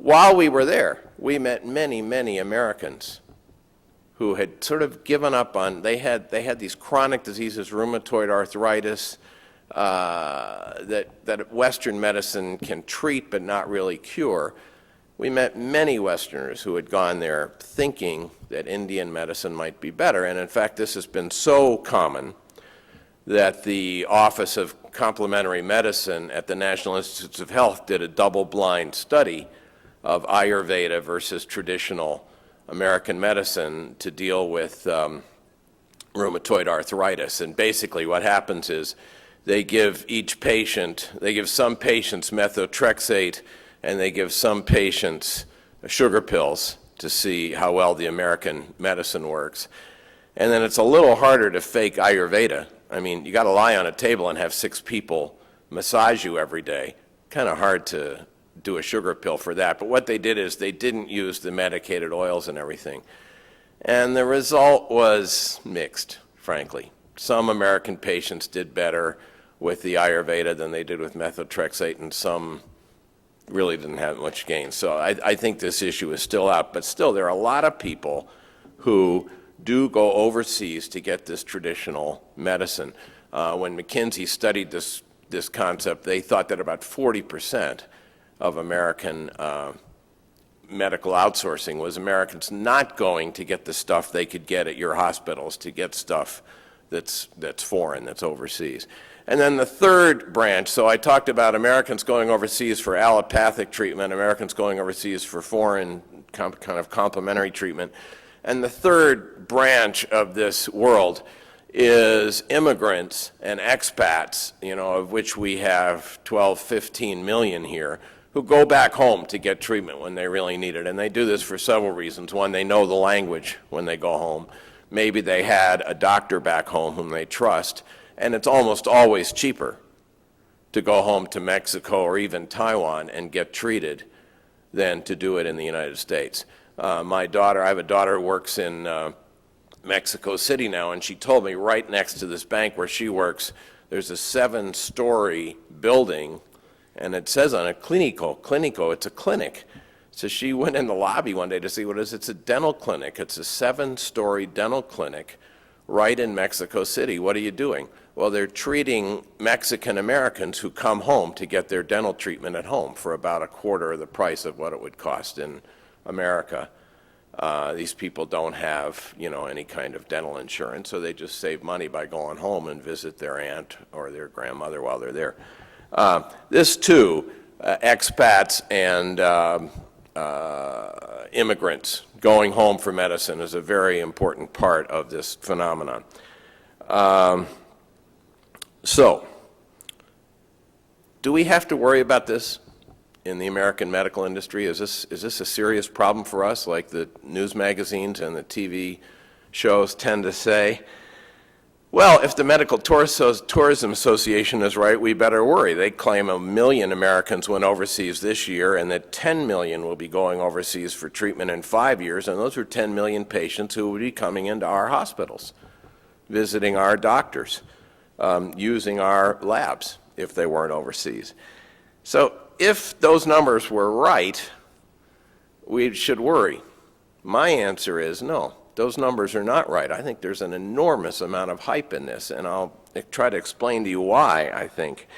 while we were there, we met many, many Americans who had sort of given up on, they had these chronic diseases, rheumatoid arthritis, that Western medicine can treat but not really cure. We met many Westerners who had gone there thinking that Indian medicine might be better. And in fact, this has been so common that the Office of Complementary Medicine at the National Institutes of Health did a double-blind study of Ayurveda versus traditional American medicine to deal with rheumatoid arthritis. And basically what happens is they give some patients methotrexate, and they give some patients sugar pills to see how well the American medicine works. And then it's a little harder to fake Ayurveda. I mean, you got to lie on a table and have 6 people massage you every day. Kind of hard to do a sugar pill for that. But what they did is they didn't use the medicated oils and everything. And the result was mixed, frankly. Some American patients did better with the Ayurveda than they did with methotrexate, and some really didn't have much gain. So I think this issue is still out, but still there are a lot of people who do go overseas to get this traditional medicine. When McKinsey studied this concept, they thought that about 40% of American medical outsourcing was Americans not going to get the stuff they could get at your hospitals, to get stuff that's foreign, that's overseas. And then the third branch, so I talked about Americans going overseas for allopathic treatment, Americans going overseas for foreign kind of complementary treatment. And the third branch of this world is immigrants and expats, of which we have 12, 15 million here, who go back home to get treatment when they really need it. And they do this for several reasons. One, they know the language when they go home. Maybe they had a doctor back home whom they trust. And it's almost always cheaper to go home to Mexico or even Taiwan and get treated than to do it in the United States. I have a daughter who works in Mexico City now, and she told me right next to this bank where she works, there's a 7-story building, and it says on it, Clinico, it's a clinic. So she went in the lobby one day to see what it is. It's a dental clinic. It's a 7-story dental clinic right in Mexico City. What are you doing? Well, they're treating Mexican Americans who come home to get their dental treatment at home for about a quarter of the price of what it would cost in America. These people don't have, any kind of dental insurance, so they just save money by going home and visit their aunt or their grandmother while they're there. This too, expats and immigrants going home for medicine is a very important part of this phenomenon. So, do we have to worry about this in the American medical industry? Is this a serious problem for us, like the news magazines and the TV shows tend to say? Well, if the Medical Tourism Association is right, we better worry. They claim 1 million Americans went overseas this year, and that 10 million will be going overseas for treatment in 5 years, and those are 10 million patients who will be coming into our hospitals, visiting our doctors, using our labs if they weren't overseas. So if those numbers were right, we should worry. My answer is no. Those numbers are not right. I think there's an enormous amount of hype in this, and I'll try to explain to you why, I think.